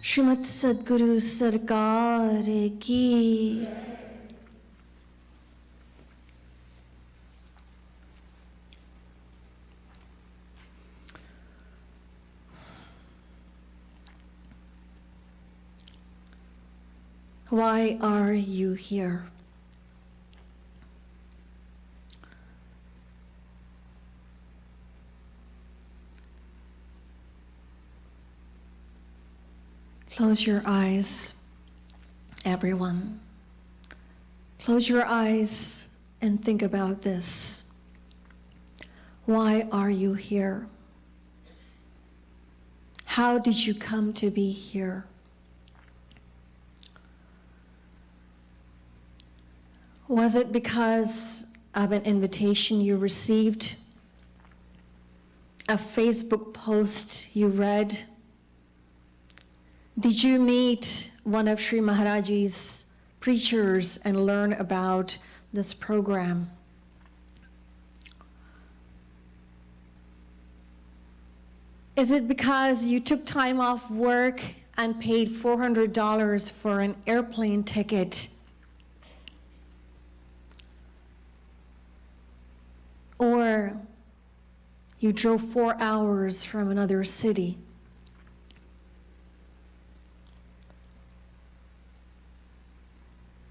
श्रीमद् सद्गुरु सरकार की। Why are you here? Close your eyes, everyone. Close your eyes and think about this. Why are you here? How did you come to be here? Was it because of an invitation you received? A Facebook post you read? Did you meet one of Sri Maharaj's preachers and learn about this program? Is it because you took time off work and paid $400 for an airplane ticket? Or you drove 4 hours from another city?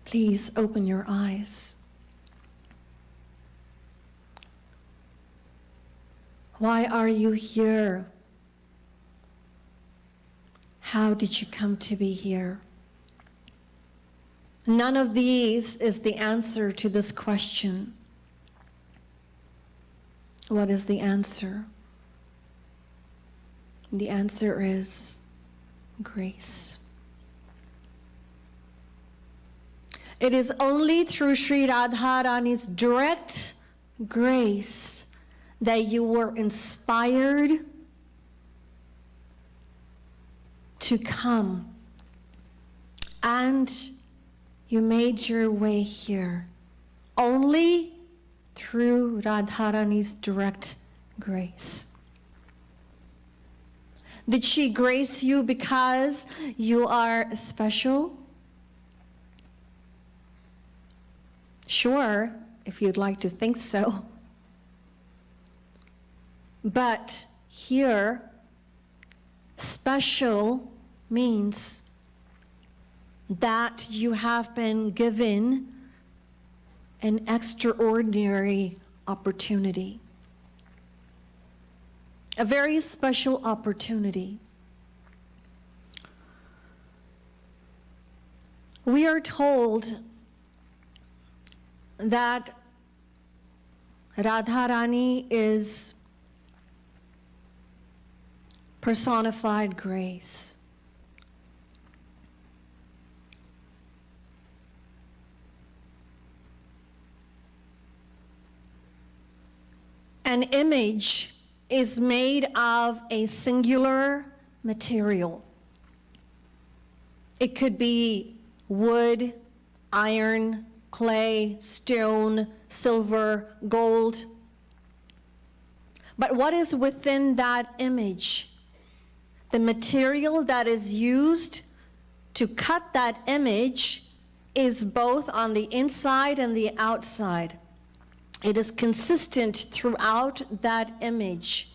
Please open your eyes. Why are you here? How did you come to be here? None of these is the answer to this question. What is the answer? The answer is grace. It is only through Sri Radha Rani's direct grace that you were inspired to come. And you made your way here only through Radharani's direct grace. Did she grace you because you are special? Sure, if you'd like to think so. But here, special means that you have been given an extraordinary opportunity. A very special opportunity. We are told that Radha Rani is personified grace. An image is made of a singular material. It could be wood, iron, clay, stone, silver, gold. But what is within that image? The material that is used to cut that image is both on the inside and the outside. It is consistent throughout that image.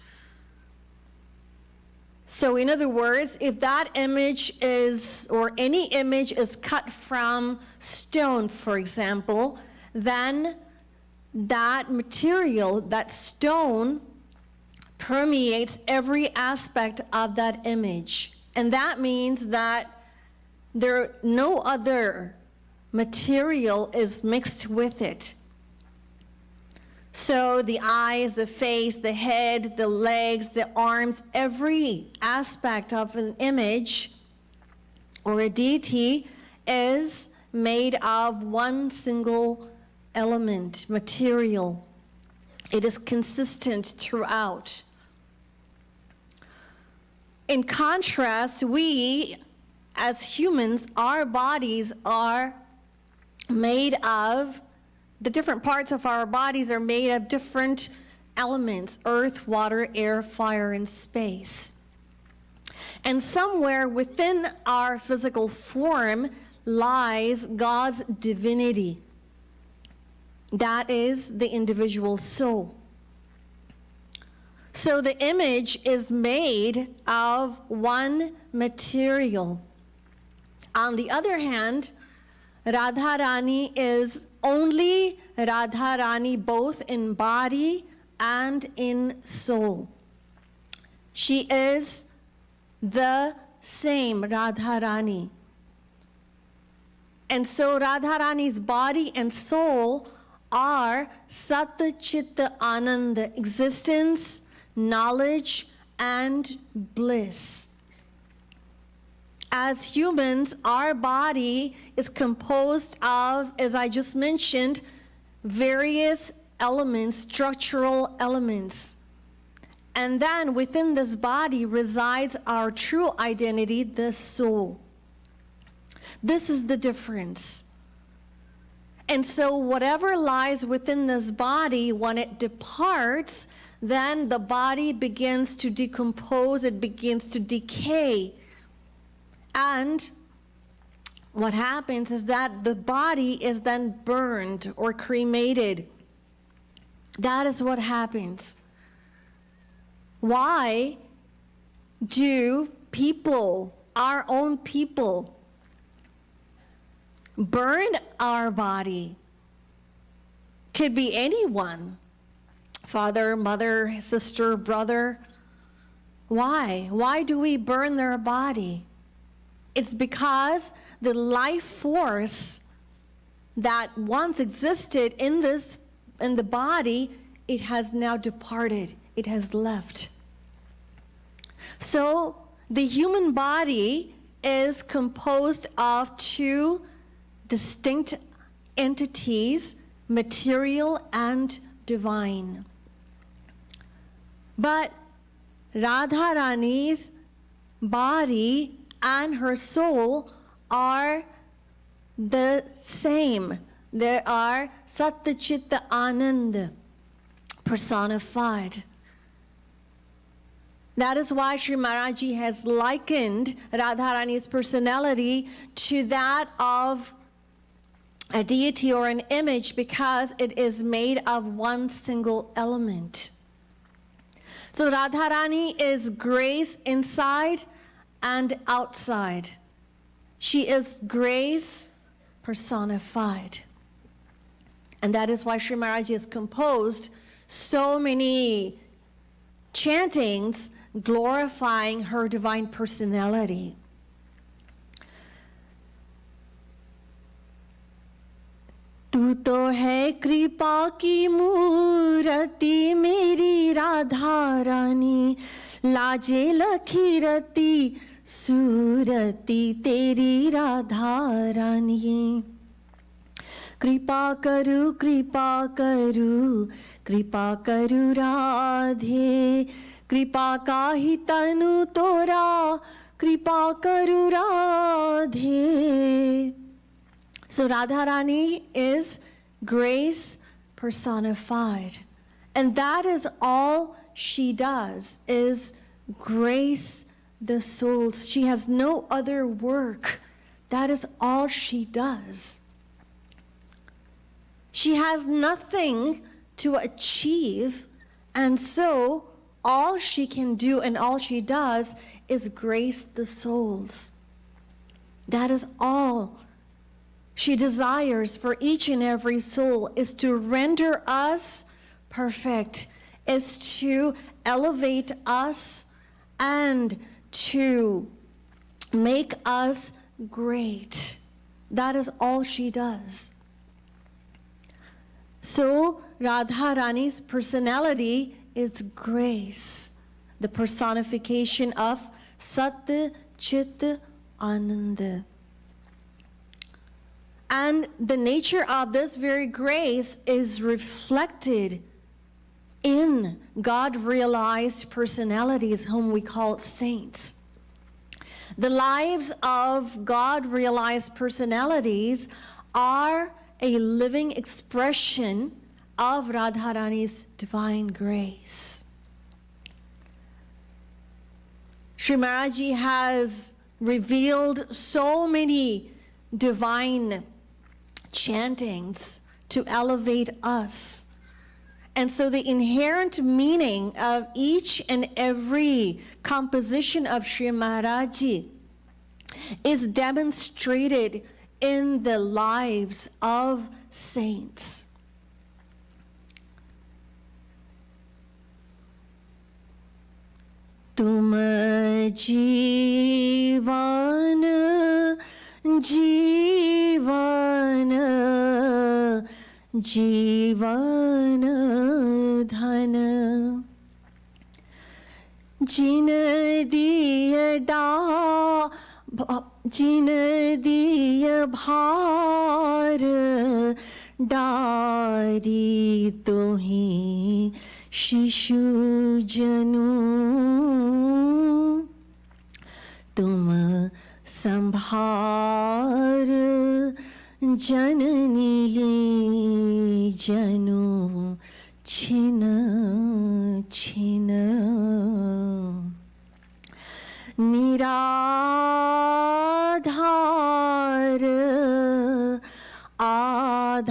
So in other words, if that image is, or any image is cut from stone, for example, then that material, that stone, permeates every aspect of that image. And that means that no other material is mixed with it. So the eyes, the face, the head, the legs, the arms, every aspect of an image or a deity is made of one single element, material. It is consistent throughout. In contrast, we as humans, our bodies are made of, the different parts of our bodies are made of different elements: earth, water, air, fire, and space. And somewhere within our physical form lies God's divinity. That is the individual soul. So the image is made of one material. On the other hand, Radha Rani is only Radha Rani both in body and in soul. She is the same Radha Rani. And so Radha Rani's body and soul are Sat Chit Ananda, existence, knowledge, and bliss. As humans, our body is composed of, as I just mentioned, various elements, structural elements. And then within this body resides our true identity, the soul. This is the difference. And so whatever lies within this body, when it departs, then the body begins to decompose, it begins to decay. And what happens is that the body is then burned or cremated. That is what happens. Why do people, our own people, burn our body? Could be anyone. Father, mother, sister, brother. Why? Why do we burn their body? It's because the life force that once existed in the body, it has now departed. It has left. So the human body is composed of two distinct entities, material and divine. But Radha Rani's body and her soul are the same. They are Sat Chit Anand personified. That is why Sri Maharaji has likened Radharani's personality to that of a deity or an image, because it is made of one single element. So Radharani is grace inside and outside. She is grace personified. And that is why Sri Maharaji has composed so many chantings glorifying her divine personality. तू तो है कृपा की मूर्ति मेरी राधा रानी, लाजे लखी रती सूरती तेरी राधा रानी। कृपा करू कृपा करू कृपा करू राधे, कृपा का ही तनु तोरा कृपा करू Radhe. So Radharani is grace personified. And that is all she does, is grace the souls. She has no other work. That is all she does. She has nothing to achieve, and so all she can do and all she does is grace the souls. That is all she desires for each and every soul, is to render us perfect, is to elevate us and to make us great. That is all she does. So Radha Rani's personality is grace, the personification of Sat Chit Ananda. And the nature of this very grace is reflected in God-realized personalities, whom we call saints. The lives of God-realized personalities are a living expression of Radharani's divine grace. Sri Maharaji has revealed so many divine chantings to elevate us. And so the inherent meaning of each and every composition of Sri Maharaji is demonstrated in the lives of saints. Tum jivan जीवन जीवन धन, जिन दिय भार डारी तुम्हें शिशु जनु, तुम संभार जननी जनु छिन छिन, निराधार आधार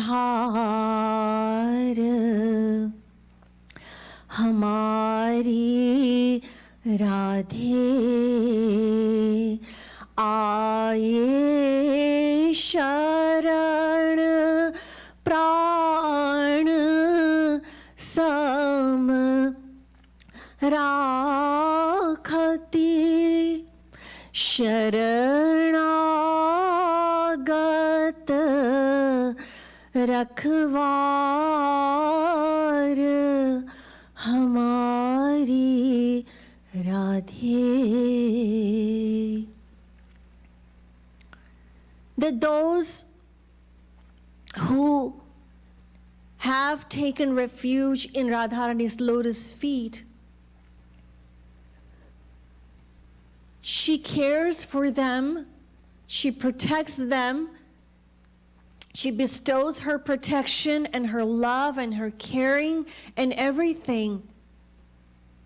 हमारी राधे, आए शरण प्राण सम राखती, शरणागत रखवार हमारी Radhe. That those who have taken refuge in Radharani's lotus feet She cares for them. She protects them. She bestows her protection and her love and her caring and everything,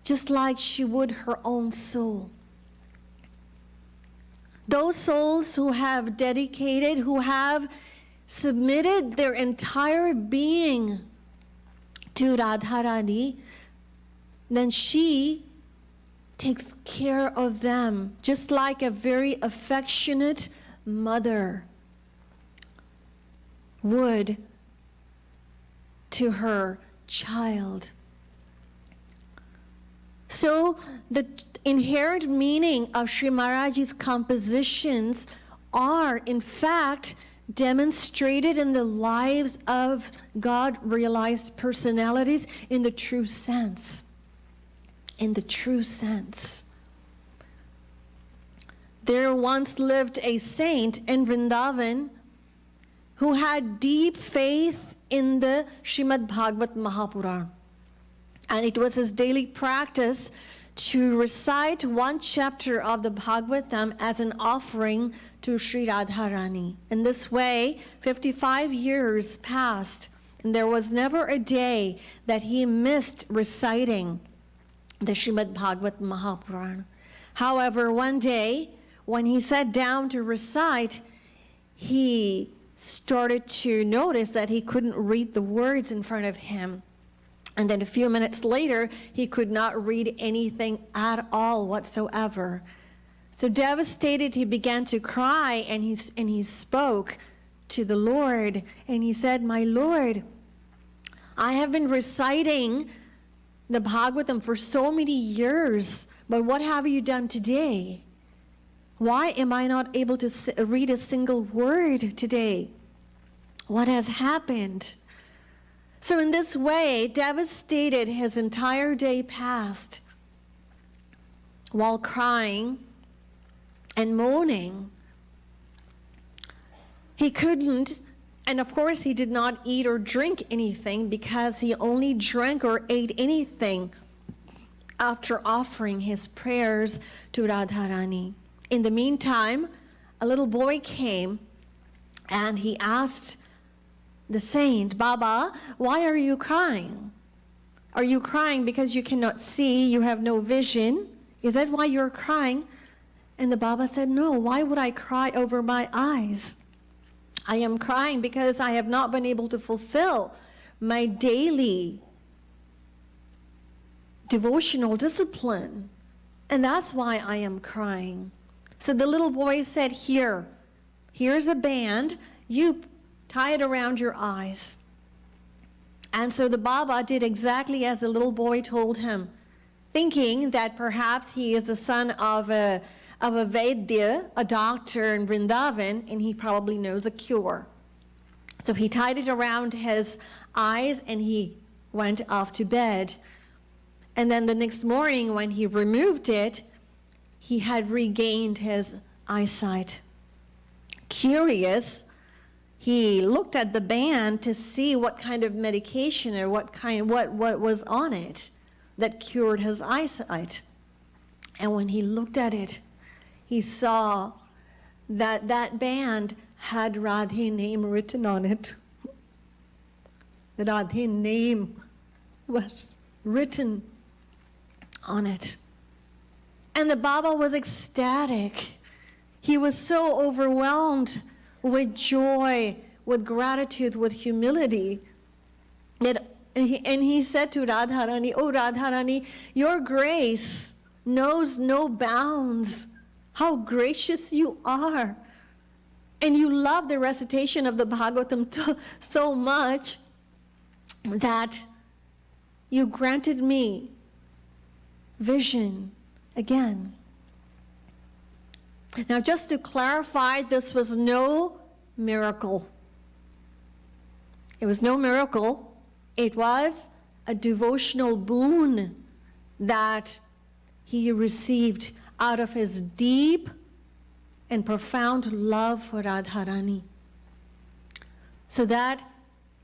just like she would her own soul. Those souls who have dedicated, who have submitted their entire being to Radharani, then she takes care of them, just like a very affectionate mother would to her child. So the inherent meaning of Sri Maharaj's compositions are, in fact, demonstrated in the lives of God-realized personalities in the true sense. In the true sense. There once lived a saint in Vrindaban who had deep faith in the Srimad Bhagavat Mahapuran. And it was his daily practice to recite one chapter of the Bhagavatam as an offering to Sri Radha Rani. In this way, 55 years passed, and there was never a day that he missed reciting the Srimad Bhagavat Mahapuran. However, one day, when he sat down to recite, he started to notice that he couldn't read the words in front of him. And then a few minutes later, he could not read anything at all whatsoever. So devastated, he began to cry, and he spoke to the Lord, and he said, "My Lord, I have been reciting the Bhagavatam for so many years, but what have you done today? Why am I not able to read a single word today? What has happened?" So in this way, devastated, his entire day passed while crying and moaning. He couldn't, and of course he did not eat or drink anything, because he only drank or ate anything after offering his prayers to Radharani. In the meantime, a little boy came and he asked the saint, "Baba, why are you crying? Are you crying because you cannot see, you have no vision? Is that why you're crying?" And the Baba said, "No, why would I cry over my eyes? I am crying because I have not been able to fulfill my daily devotional discipline. And that's why I am crying." So the little boy said, here's a band, you tie it around your eyes. And so the Baba did exactly as the little boy told him, thinking that perhaps he is the son of a Vaidya, a doctor in Vrindaban, and he probably knows a cure. So he tied it around his eyes and he went off to bed. And then the next morning when he removed it, he had regained his eyesight. Curious, he looked at the band to see what kind of medication or what was on it that cured his eyesight. And when he looked at it, he saw that that band had Radhe name written on it. The Radhe name was written on it. And the Baba was ecstatic. He was so overwhelmed with joy, with gratitude, with humility. And he said to Radharani, "Oh Radharani, your grace knows no bounds. How gracious you are. And you love the recitation of the Bhagavatam so much that you granted me vision again." Now, just to clarify, this was no miracle. It was no miracle. It was a devotional boon that he received out of his deep and profound love for Radharani, so that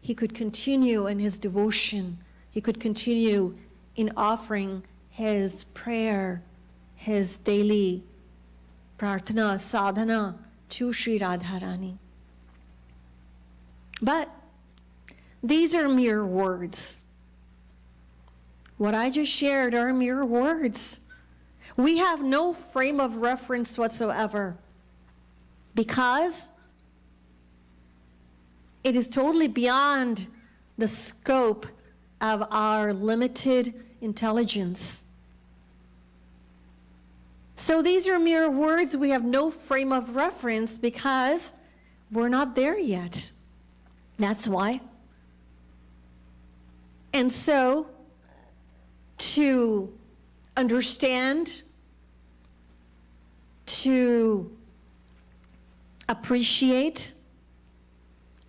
he could continue in his devotion. He could continue in offering his prayer, his daily prarthana, sadhana to Sri Radha Rani. But these are mere words. What I just shared are mere words. We have no frame of reference whatsoever because it is totally beyond the scope of our limited intelligence. So these are mere words. We have no frame of reference because we're not there yet. That's why. And so, to understand, to appreciate,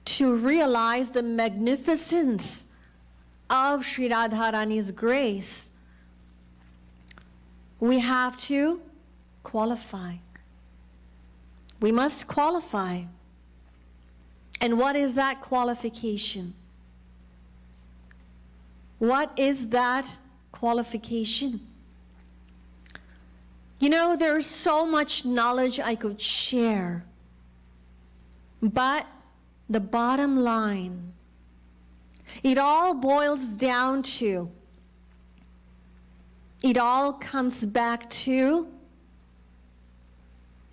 to realize the magnificence of Sri Radha Rani's grace, we have to qualify. We must qualify. And what is that qualification? What is that qualification? You know, there's so much knowledge I could share, but the bottom line, it all boils down to, it all comes back to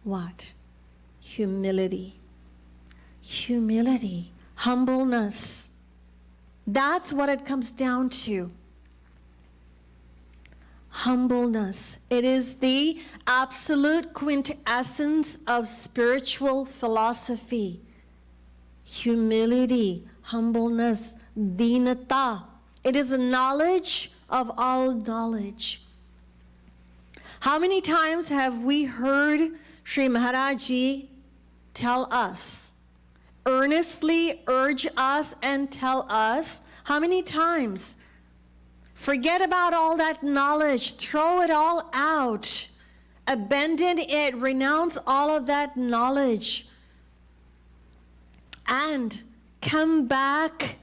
what? Humility. Humility, humbleness. That's what it comes down to. Humbleness. It is the absolute quintessence of spiritual philosophy. Humility, humbleness, dinata. It is a knowledge of all knowledge. How many times have we heard Sri Maharaji tell us, earnestly urge us and tell us? How many times? Forget about all that knowledge. Throw it all out. Abandon it. Renounce all of that knowledge. And come back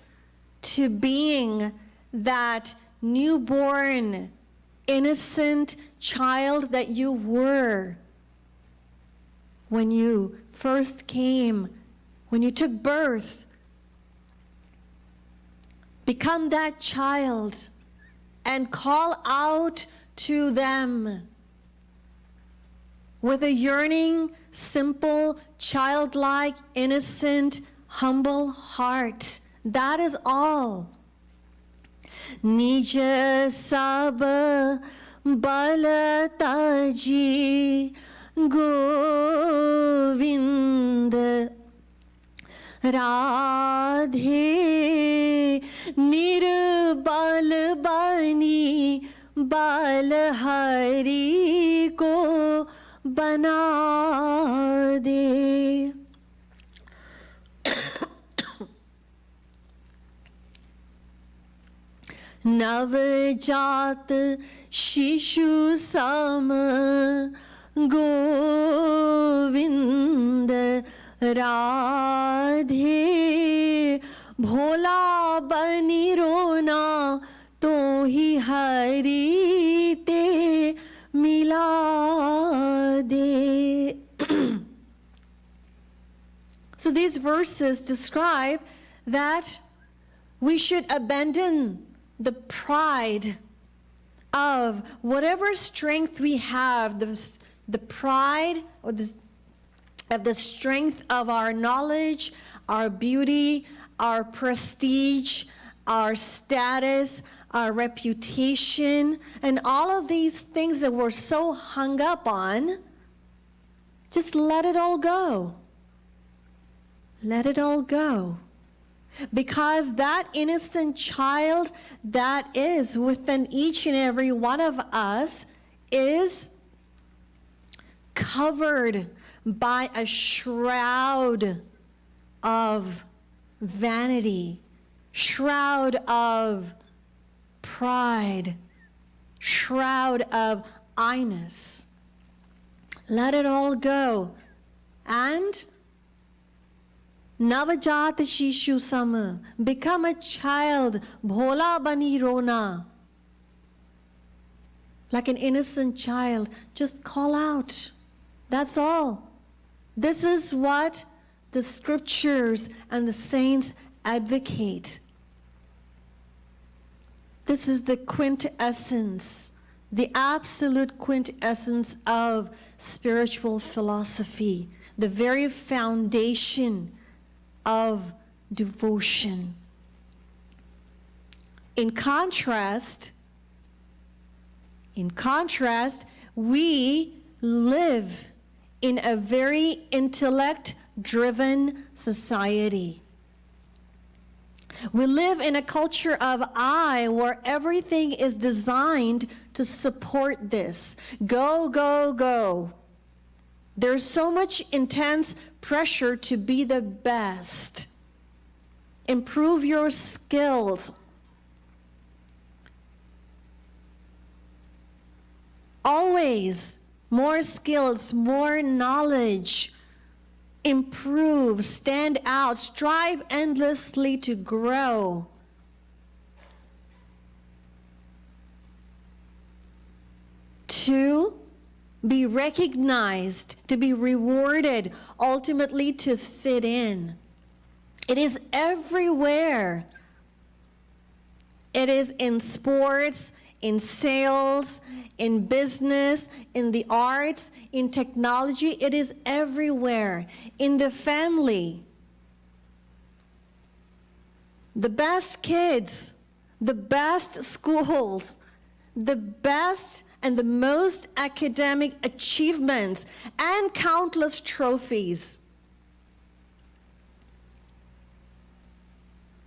to being that newborn, innocent child that you were when you first came, when you took birth. Become that child and call out to them with a yearning, simple, childlike, innocent, humble heart. That is all. Nija sab balataji Govind Radhe Nirbal Bani Bal Hari Ko Bana De. Navjat Shishu Sam Govind Radhe Bhola Bani Rona Tohi Hari Te Mila De. So these verses describe that we should abandon the pride of whatever strength we have, the pride or of the strength of our knowledge, our beauty, our prestige, our status, our reputation, and all of these things that we're so hung up on. Just let it all go. Let it all go. Because that innocent child that is within each and every one of us is covered by a shroud of vanity, shroud of pride, shroud of I-ness. Let it all go. And Navajat Shishu Sama, become a child, Bhola Bani Rona. Like an innocent child, just call out. That's all. This is what the scriptures and the saints advocate. This is the quintessence, the absolute quintessence of spiritual philosophy, the very foundation of devotion. In contrast, we live in a very intellect-driven society. We live in a culture of I, where everything is designed to support this. Go, go, go. There's so much intense pressure to be the best. Improve your skills. Always more skills, more knowledge. Improve, stand out, strive endlessly to grow. To be recognized, to be rewarded, ultimately to fit in. It is everywhere. It is in sports, in sales, in business, in the arts, in technology. It is everywhere. In the family. The best kids, the best schools, the best and the most academic achievements, and countless trophies.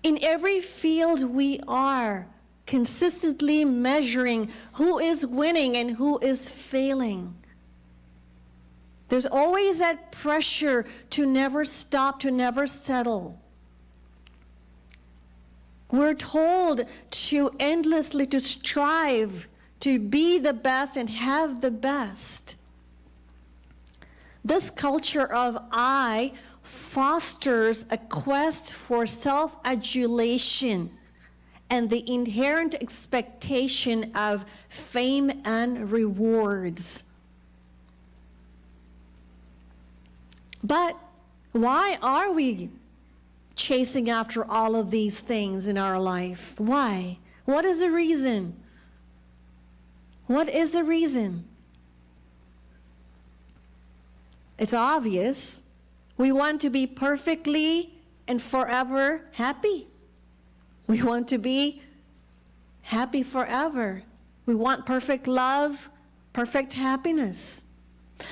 In every field we are consistently measuring who is winning and who is failing. There's always that pressure to never stop, to never settle. We're told to endlessly to strive to be the best and have the best. This culture of I fosters a quest for self-adulation and the inherent expectation of fame and rewards. But why are we chasing after all of these things in our life? Why? What is the reason? What is the reason? It's obvious. We want to be perfectly and forever happy. We want to be happy forever. We want perfect love, perfect happiness.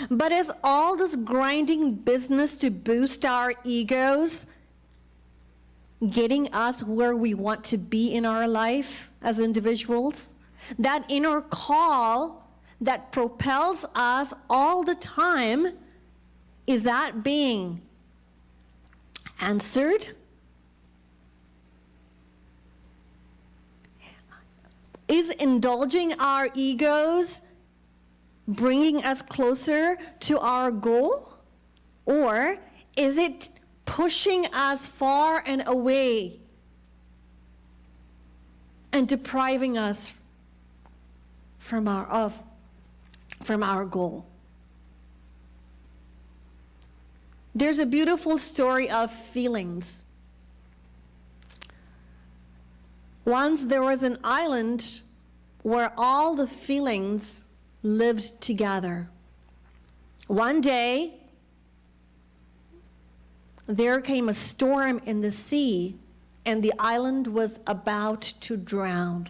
But is all this grinding business to boost our egos getting us where we want to be in our life as individuals? That inner call that propels us all the time, is that being answered? Is indulging our egos bringing us closer to our goal? Or is it pushing us far and away and depriving us from our goal? There's a beautiful story of feelings. Once there was an island where all the feelings lived together. One day, there came a storm in the sea, and the island was about to drown.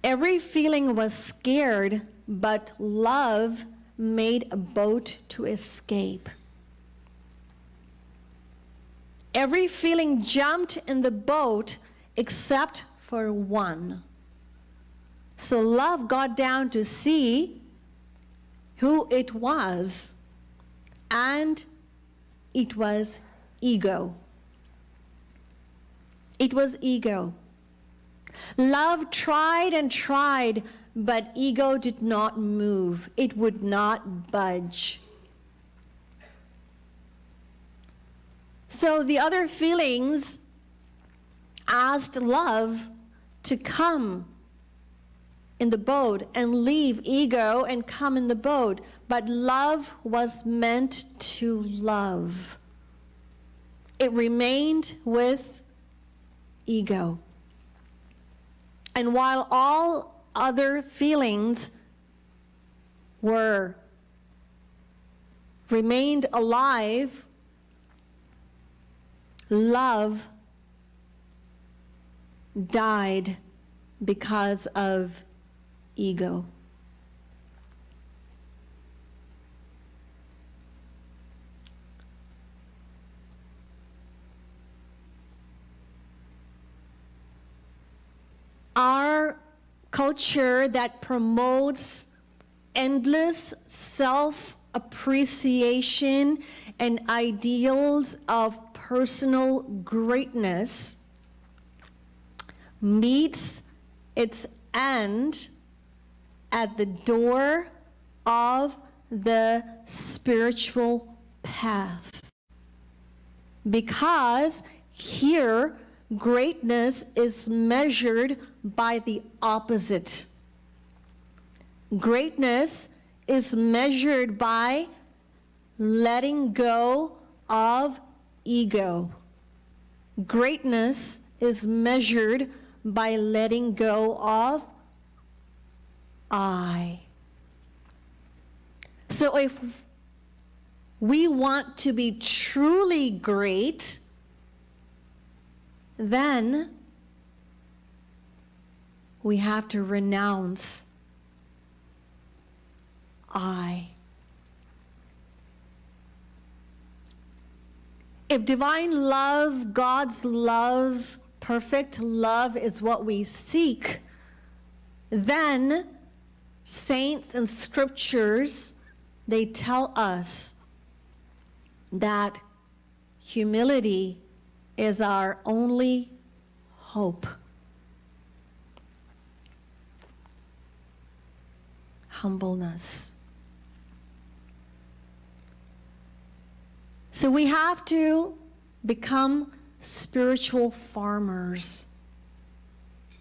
Every feeling was scared, but love made a boat to escape. Every feeling jumped in the boat except for one. So love got down to see who it was, and it was ego. It was ego. Love tried and tried, but ego did not move. It would not budge. So the other feelings asked love to come in the boat and leave ego and come in the boat. But love was meant to love. It remained with ego. And while all other feelings remained alive, love died because of ego. Our culture that promotes endless self-appreciation and ideals of personal greatness meets its end at the door of the spiritual path. Because here, greatness is measured by the opposite. Greatness is measured by letting go of ego. Greatness is measured by letting go of I. So if we want to be truly great, then we have to renounce I. If divine love, God's love, perfect love is what we seek, then saints and scriptures, they tell us that humility is our only hope. Humbleness. So we have to become spiritual farmers.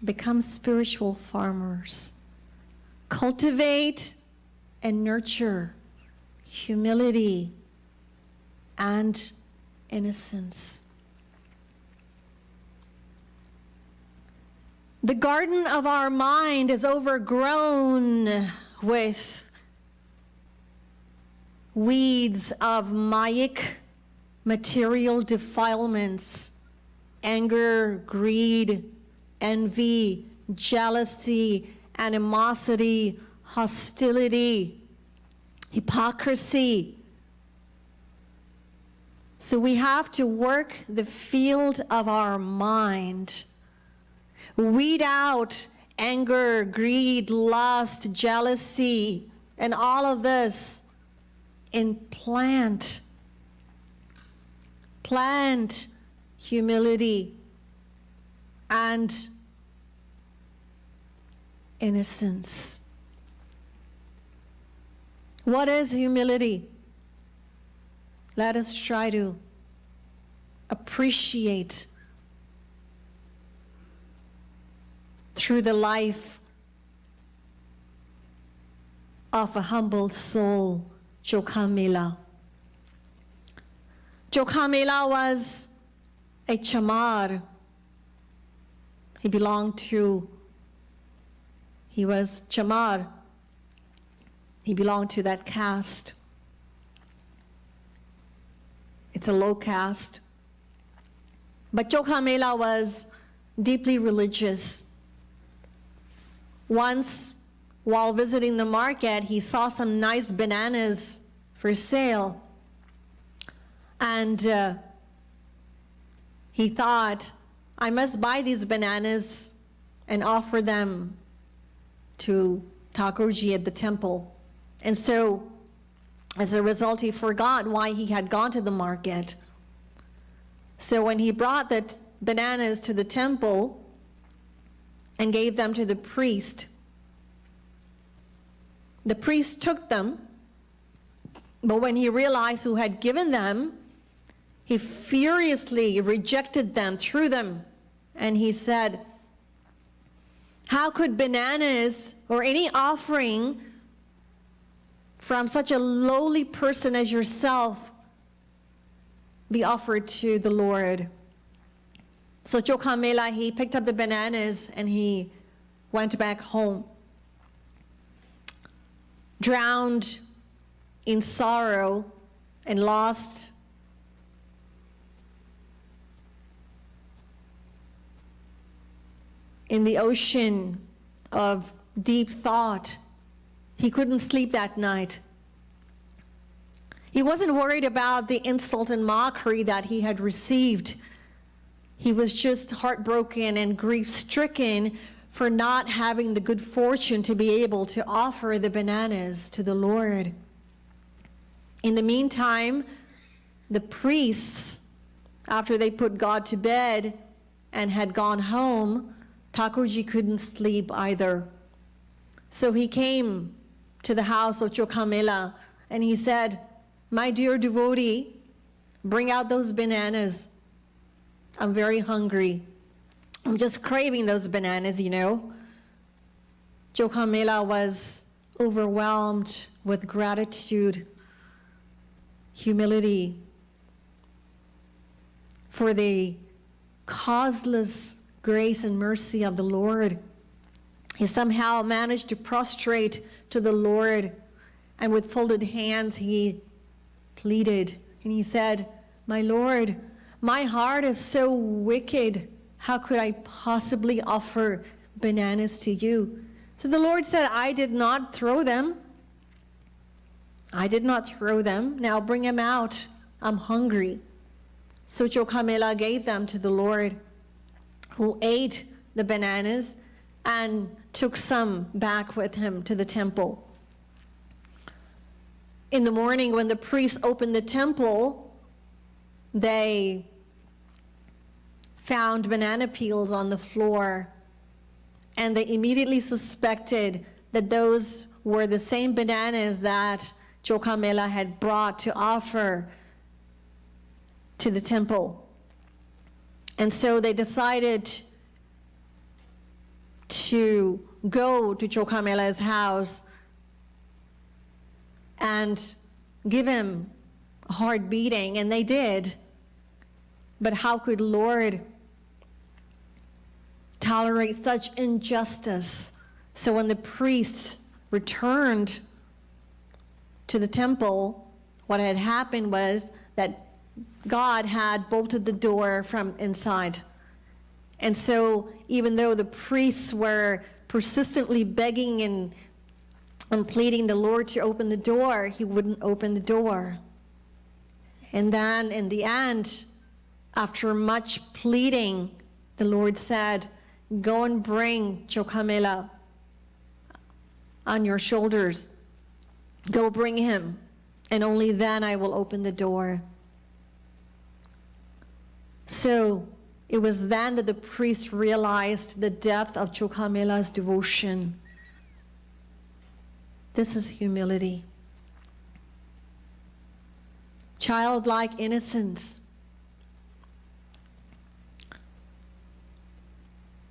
Become spiritual farmers. Cultivate and nurture humility and innocence. The garden of our mind is overgrown with weeds of Mayic material defilements, anger, greed, envy, jealousy, animosity, hostility, hypocrisy. So we have to work the field of our mind. Weed out anger, greed, lust, jealousy, and all of this, and plant humility and innocence. What is humility? Let us try to appreciate through the life of a humble soul, Jokhamela. Jokhamela was a chamar. He was chamar. He belonged to that caste. It's a low caste. But Jokhamela was deeply religious. Once, while visiting the market, he saw some nice bananas for sale. And he thought, I must buy these bananas and offer them to Thakurji at the temple. And so, as a result, he forgot why he had gone to the market. So when he brought the bananas to the temple and gave them to the priest took them, but when he realized who had given them, he furiously rejected them, threw them, and he said, How could bananas or any offering from such a lowly person as yourself be offered to the Lord? So Chokhamela, he picked up the bananas and he went back home, drowned in sorrow and lost in the ocean of deep thought. He couldn't sleep that night. He wasn't worried about the insult and mockery that he had received. He was just heartbroken and grief-stricken for not having the good fortune to be able to offer the bananas to the Lord. In the meantime, the priests, after they put God to bed and had gone home, Thakurji couldn't sleep either. So he came to the house of Chokhamela and he said, "My dear devotee, bring out those bananas. I'm very hungry. I'm just craving those bananas, you know." Chokhamela was overwhelmed with gratitude, humility for the causeless grace and mercy of the Lord. He somehow managed to prostrate to the Lord, and with folded hands he pleaded and he said, "My Lord, my heart is so wicked. How could I possibly offer bananas to you?" So the Lord said, "I did not throw them. I did not throw them. Now bring them out. I'm hungry." So Chokhamela gave them to the Lord, who ate the bananas and took some back with him to the temple. In the morning, when the priests opened the temple, they found banana peels on the floor, and they immediately suspected that those were the same bananas that Chokhamela had brought to offer to the temple. And so they decided to go to Chokhamela's house and give him a hard beating, and they did. But how could Lord tolerate such injustice? So when the priests returned to the temple, what had happened was that God had bolted the door from inside. And so even though the priests were persistently begging and pleading the Lord to open the door, he wouldn't open the door. And then in the end, after much pleading, the Lord said, "Go and bring Chokhamela on your shoulders. Go bring him, and only then I will open the door." So it was then that the priest realized the depth of Chokhamela's devotion. This is humility. Childlike innocence.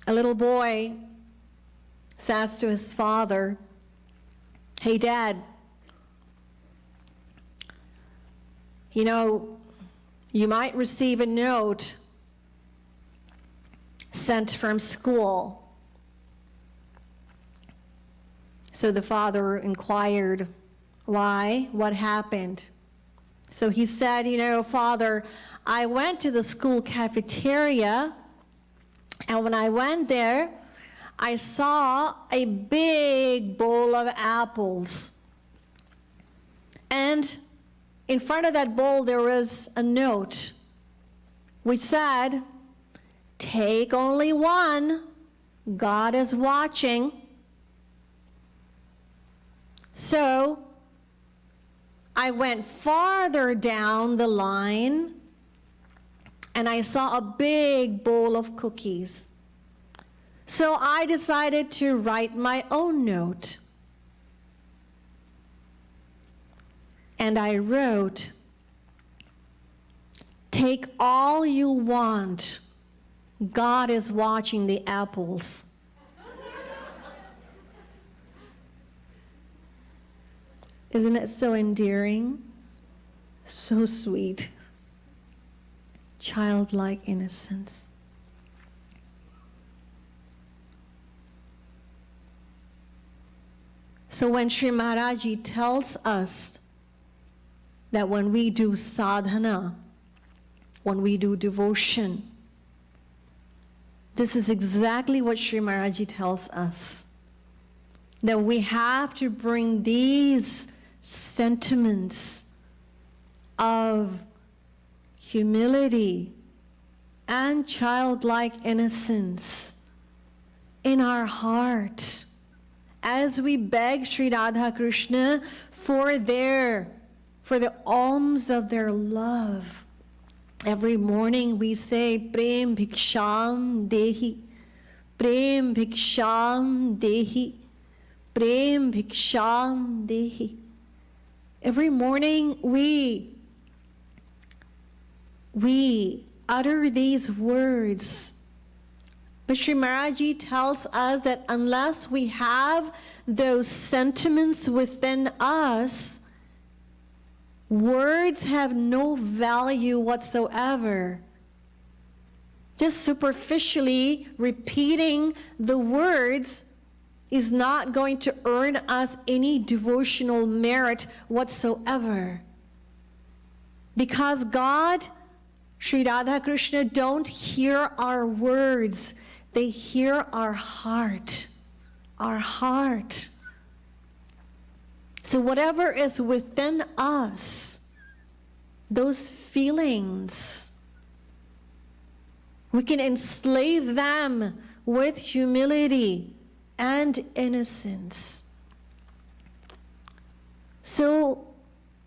A little boy says to his father, "Hey, Dad, you know, you might receive a note sent from school." So the father inquired, "Why? What happened?" So he said, "You know, Father, I went to the school cafeteria, and when I went there, I saw a big bowl of apples. And in front of that bowl, there was a note which said, 'Take only one. God is watching.' So I went farther down the line and I saw a big bowl of cookies. So I decided to write my own note. And I wrote, 'Take all you want. God is watching the apples.'" Isn't it so endearing? So sweet. Childlike innocence. So when Sri Maharaji tells us that when we do sadhana, when we do devotion, this is exactly what Sri Maharaji tells us. That we have to bring these sentiments of humility and childlike innocence in our heart as we beg Sri Radha Krishna for the alms of their love. Every morning we say, Prem Bhiksham Dehi, Prem Bhiksham Dehi, Prem Bhiksham Dehi. Every morning we utter these words. But Sri Maharaji tells us that unless we have those sentiments within us, words have no value whatsoever. Just superficially repeating the words is not going to earn us any devotional merit whatsoever. Because God, Sri Radha Krishna, don't hear our words. They hear our heart. Our heart. So whatever is within us, those feelings, we can enslave them with humility and innocence. So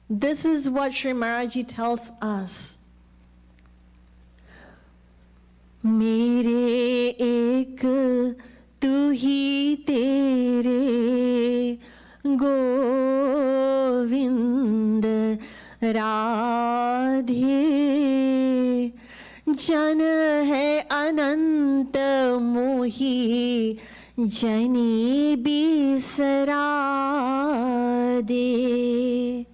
this is what Sri Maharaji tells us. Mere ek tu hi tere Govind Radhe Jan hai anant mohi Jani bisara de.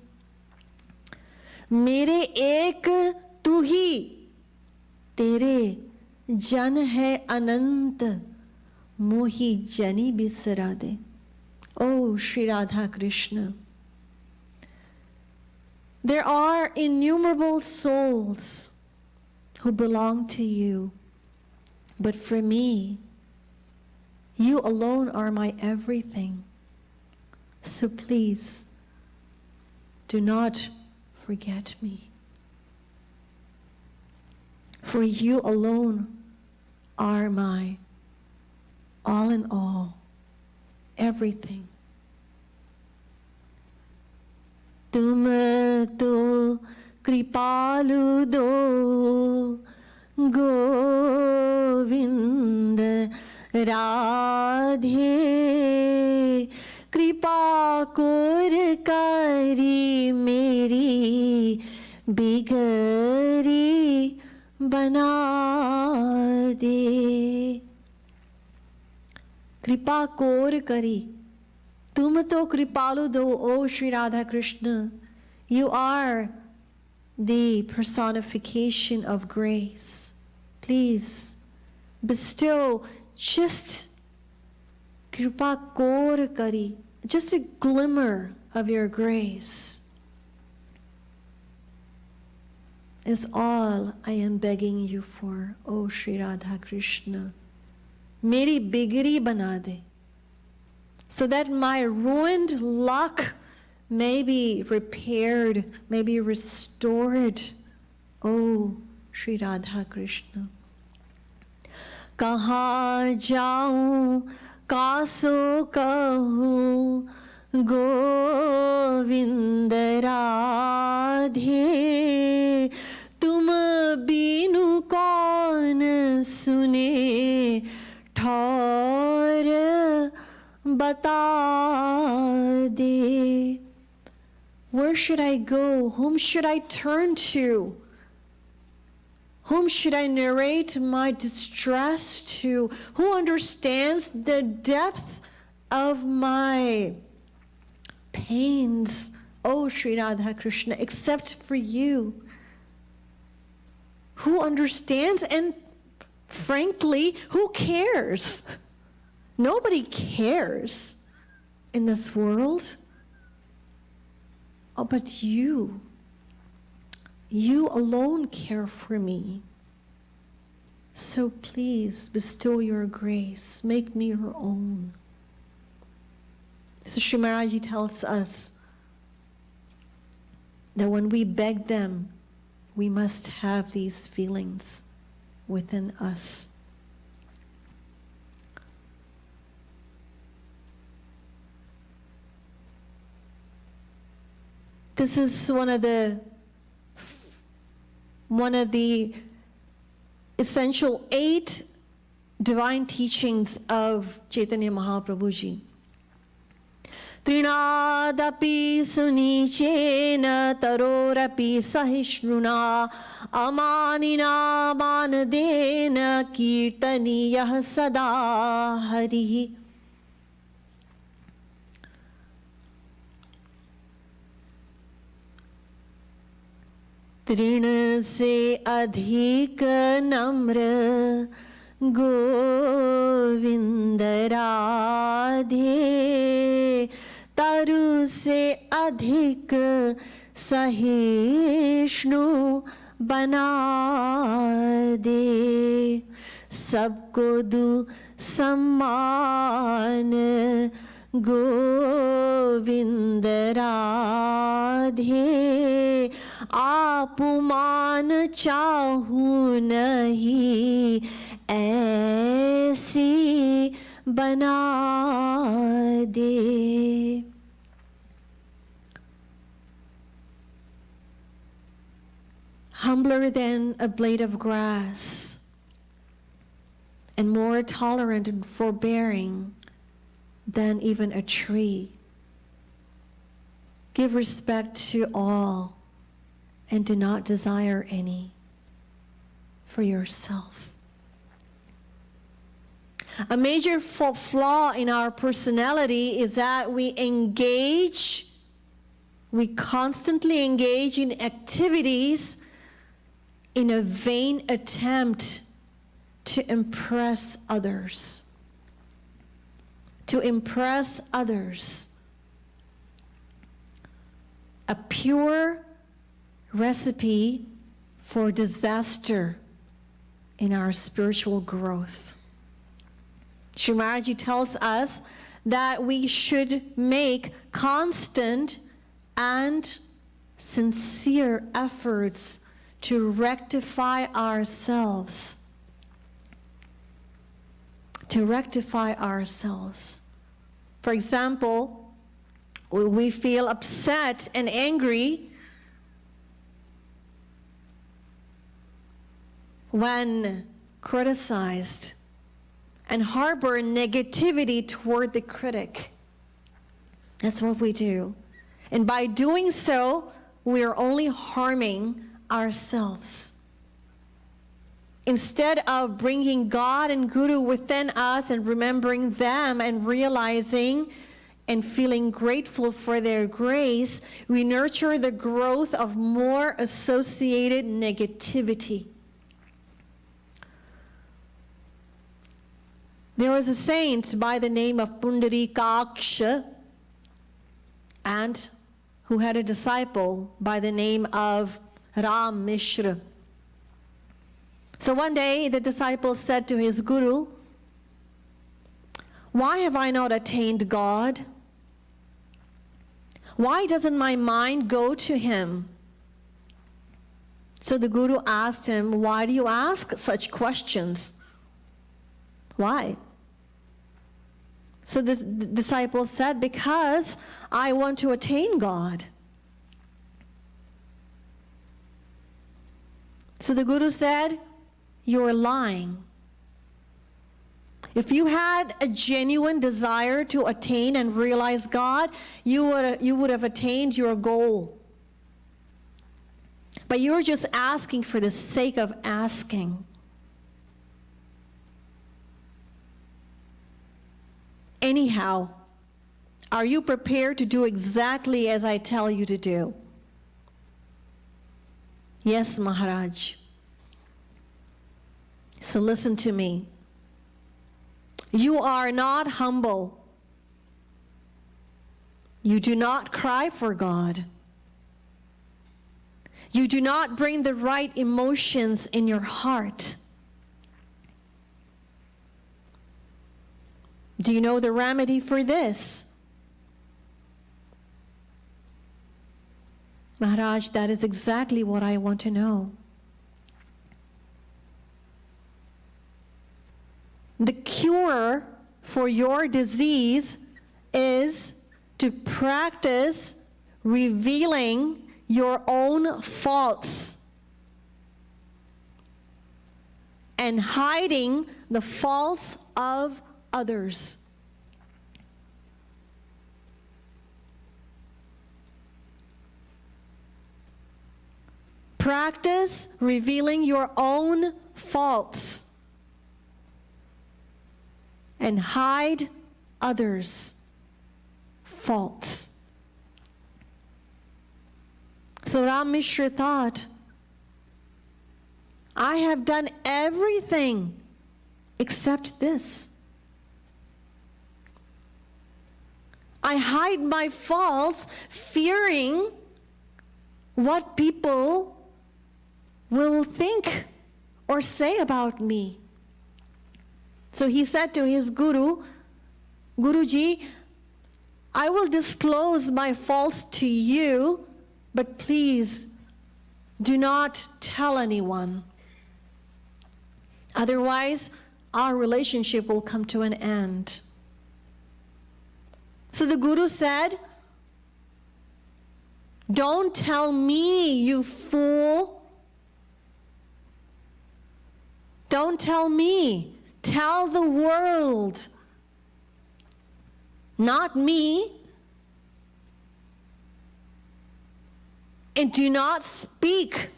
Mere ek tu hi tere Jan hai anant mohi jani bisara de. Oh, Sri Radha Krishna. There are innumerable souls who belong to you, but for me, you alone are my everything. So please, do not forget me. For you alone are my all in all, everything. Tum to kripalu do Govind Radhe Kripa kor kari meri bigari bana de. Kripa kor kari. Tum to kripalu do, O Sri Radha Krishna. You are the personification of grace. Please bestow just kripa kor kari, just a glimmer of your grace is all I am begging you for, O Sri Radha Krishna. Meri bigri bana de, so that my ruined luck may be repaired, may be restored, O Sri Radha Krishna. Kaha jaun, kaso kahu, Govind Radhe, tum binu kaun sune, thaur bata de. Where should I go? Whom should I turn to? Whom should I narrate my distress to? Who understands the depth of my pains, oh Sri Radha Krishna, except for you? Who understands? And frankly, who cares? Nobody cares in this world. Oh, but you alone care for me. So please bestow your grace, make me your own. So Sri Maharaji tells us that when we beg them, we must have these feelings within us. This is one of the essential 8 divine teachings of Chaitanya Mahaprabhuji. Trinadapi sunichena tarorapi sahishnuna amanina manadena kirtaniyah sada harihi. तृण से अधिक नम्र गोविंद राधे, तरु से अधिक सहिष्णु बना दे, सबको दू सम्मान गोविंद राधे, आपुमान चाहूं नहीं ऐसी बना दे. Humbler than a blade of grass, and more tolerant and forbearing than even a tree. Give respect to all and do not desire any for yourself. A major flaw in our personality is that we constantly engage in activities in a vain attempt to impress others. To impress others. A pure recipe for disaster in our spiritual growth. Sri Maharaji tells us that we should make constant and sincere efforts to rectify ourselves. To rectify ourselves. For example, we feel upset and angry when criticized and harbor negativity toward the critic. That's what we do. And by doing so, we are only harming ourselves. Instead of bringing God and Guru within us and remembering them and realizing and feeling grateful for their grace, we nurture the growth of more associated negativity. There was a saint by the name of Pundarikaksha, and who had a disciple by the name of Ram Mishra. So one day the disciple said to his guru, "Why have I not attained God? Why doesn't my mind go to him?" So the guru asked him, "Why do you ask such questions? Why?" So the disciple said, "Because I want to attain God." So the guru said, "You're lying. If you had a genuine desire to attain and realize God, you would have attained your goal. But you're just asking for the sake of asking." Anyhow, Are you prepared to do exactly as I tell you to do? Yes, Maharaj. So listen to me. You are not humble. You do not cry for God. You do not bring the right emotions in your heart. Do you know the remedy for this? Maharaj, that is exactly what I want to know. The cure for your disease is to practice revealing your own faults and hiding the faults of others. Practice revealing your own faults and hide others' faults. So Ram Mishra thought, I have done everything except this. I hide my faults, fearing what people will think or say about me. So he said to his guru, Guruji, I will disclose my faults to you, but please do not tell anyone. Otherwise, our relationship will come to an end. So the Guru said, don't tell me, you fool. Don't tell me. Tell the world. Not me. And do not speak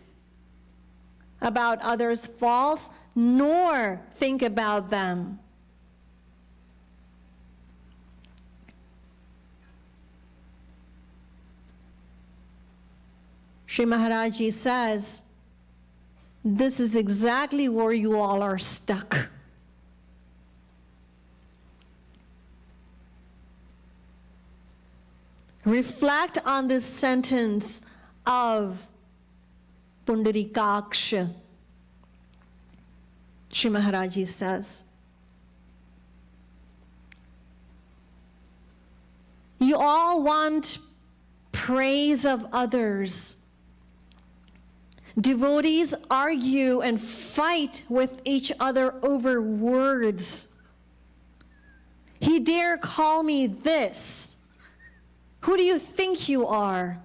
about others' faults, nor think about them. Sri Maharaji says, this is exactly where you all are stuck. Reflect on this sentence of Pundarikaksha. Sri Maharaji says, you all want praise of others. Devotees argue and fight with each other over words. He dare call me this. Who do you think you are?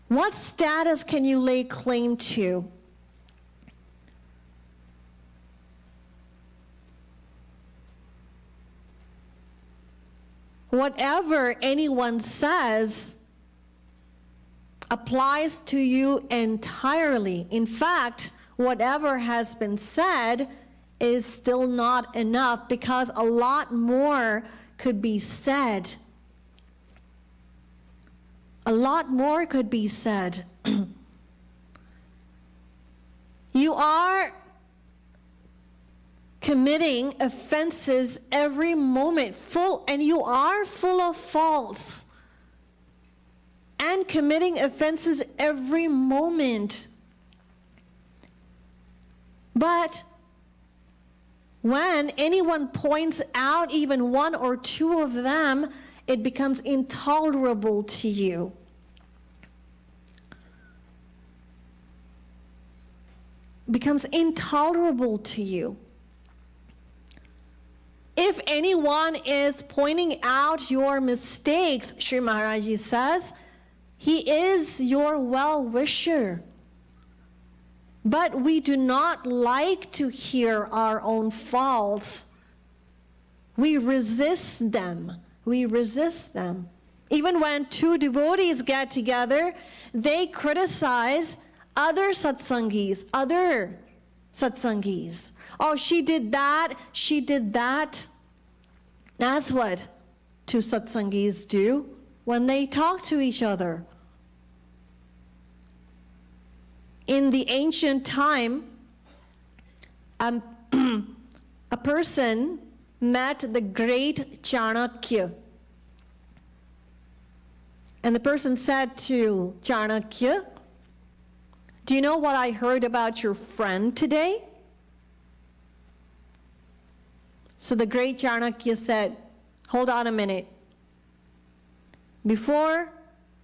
What status can you lay claim to? Whatever anyone says applies to you entirely. In fact, whatever has been said is still not enough, because a lot more could be said. A lot more could be said. You are committing offenses every moment, and you are full of faults. And committing offenses every moment. But when anyone points out even one or two of them, it becomes intolerable to you. Becomes intolerable to you. If anyone is pointing out your mistakes, Sri Maharaji says, he is your well-wisher. But we do not like to hear our own faults. We resist them. We resist them. Even when two devotees get together, they criticize other satsangis. Oh, she did that, she did that. That's what two satsangis do when they talk to each other. In the ancient time, a person met the great Chanakya. And the person said to Chanakya, "Do you know what I heard about your friend today?" So the great Chanakya said, "Hold on a minute. Before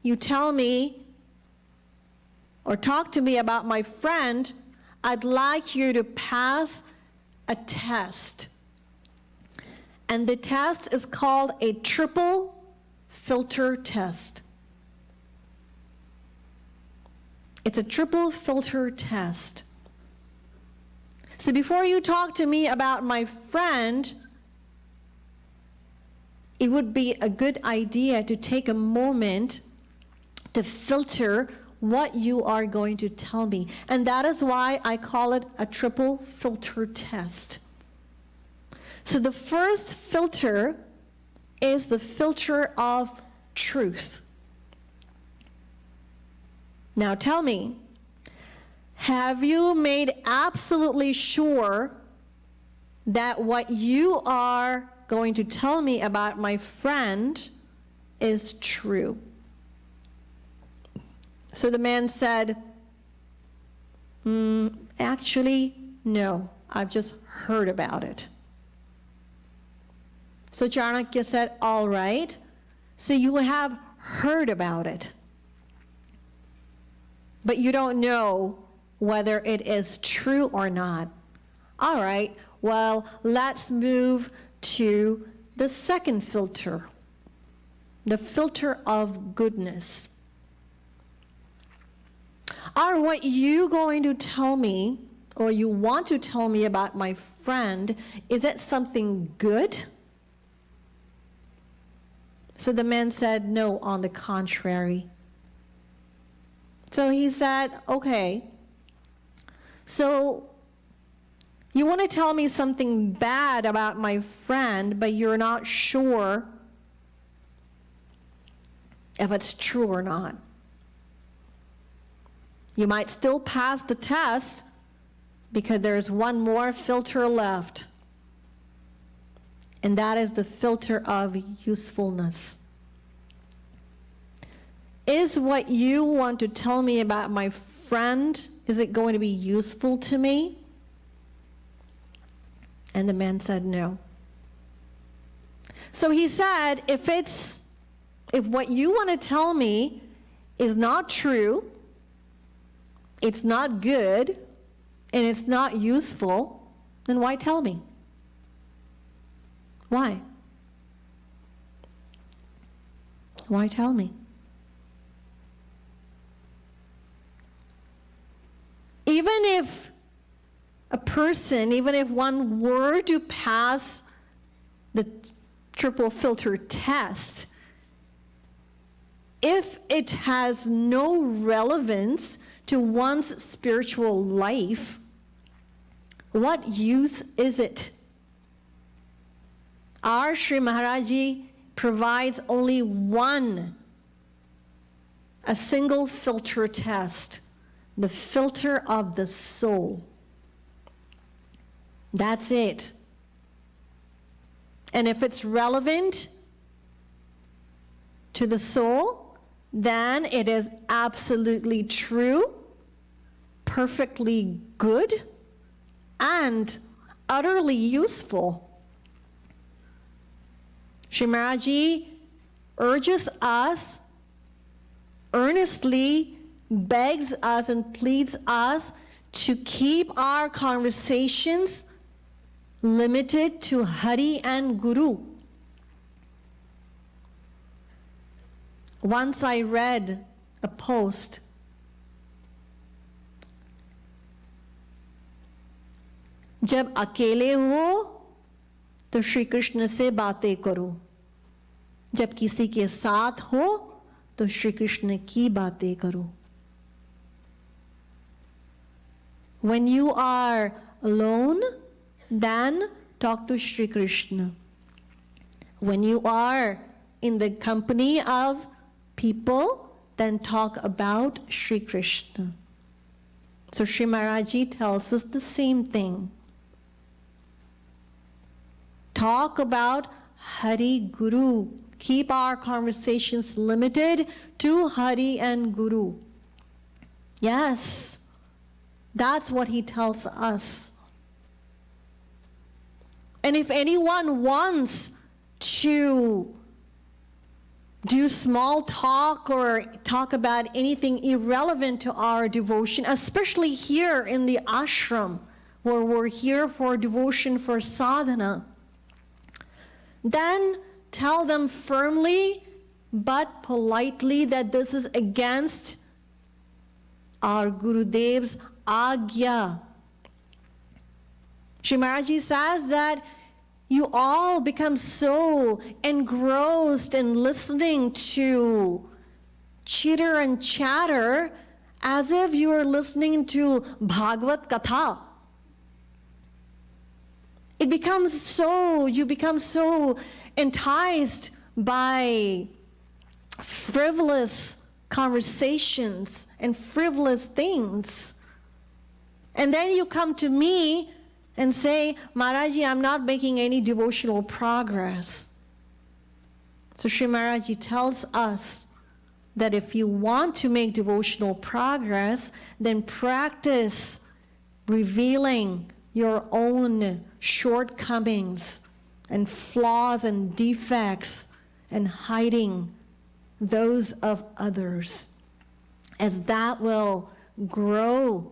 you tell me or talk to me about my friend, I'd like you to pass a test. And the test is called a triple filter test." It's a triple filter test. So before you talk to me about my friend, it would be a good idea to take a moment to filter what you are going to tell me. And that is why I call it a triple filter test. So the first filter is the filter of truth. Now tell me, have you made absolutely sure that what you are going to tell me about my friend is true? So the man said, actually, no, I've just heard about it. So Chanakya said, all right, so you have heard about it, but you don't know whether it is true or not. All right, well, let's move to the second filter, the filter of goodness. Are what you going to tell me, or you want to tell me about my friend, is it something good? So the man said, no, on the contrary. So he said, okay, so you want to tell me something bad about my friend, but you're not sure if it's true or not. You might still pass the test because there's one more filter left. And that is the filter of usefulness. Is what you want to tell me about my friend, is it going to be useful to me? And the man said no. So he said, if what you want to tell me is not true, it's not good, and it's not useful, then why tell me? Why? Why tell me? Even if one were to pass the triple filter test, if it has no relevance to one's spiritual life, what use is it? Our Sri Maharaji provides only a single filter test, the filter of the soul. That's it. And if it's relevant to the soul, then it is absolutely true, perfectly good, and utterly useful. Sri Maharaji urges us, earnestly begs us and pleads us to keep our conversations limited to Hari and Guru. Once I read a post जब अकेले हो तो श्री कृष्ण से बातें करो, जब किसी के साथ हो तो श्री कृष्ण की बातें करो. When you are alone, then talk to Shri Krishna. When you are in the company of people than talk about Shri Krishna. So Shri Maharaji tells us the same thing. Talk about Hari Guru. Keep our conversations limited to Hari and Guru. Yes, that's what he tells us. And if anyone wants to do small talk or talk about anything irrelevant to our devotion, especially here in the ashram, where we're here for devotion, for sadhana, then tell them firmly but politely that this is against our Gurudev's agya. Shri Maharaji says that you all become so engrossed in listening to chitter and chatter as if you are listening to Bhagavad Katha. You become so enticed by frivolous conversations and frivolous things. And then you come to me and say, Maharaji, I'm not making any devotional progress. So Shri Maharaji tells us that if you want to make devotional progress, then practice revealing your own shortcomings and flaws and defects and hiding those of others, as that will grow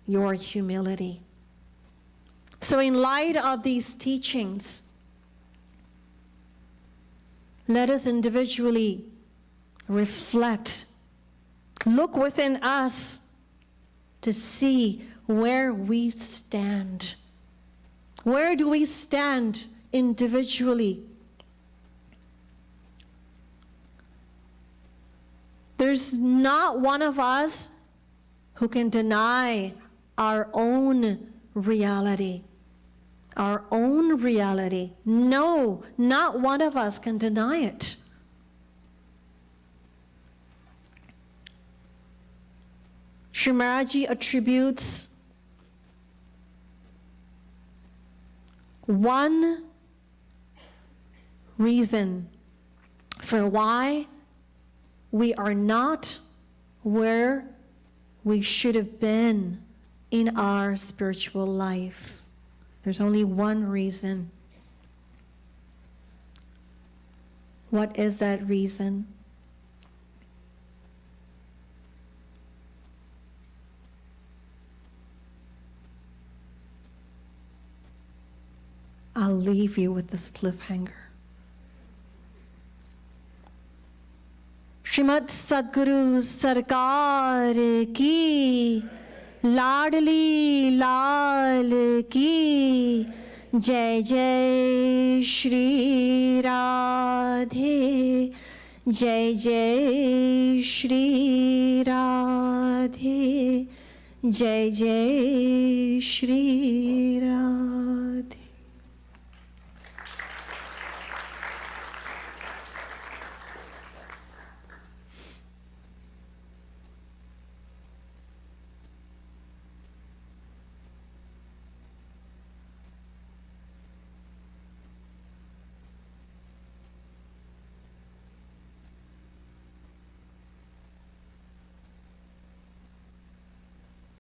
your humility. So in light of these teachings, let us individually reflect, look within us to see where we stand. Where do we stand individually? There's not one of us who can deny our own reality. Our own reality. No, not one of us can deny it. Shri Maharaji attributes one reason for why we are not where we should have been in our spiritual life. There's only one reason. What is that reason? I'll leave you with this cliffhanger. Srimad Sadguru Sarkar ki, Ladli Lal ki, Jai Jai Shri Radhe, Jai Jai Shri Radhe, Jai Jai Shri Radhe.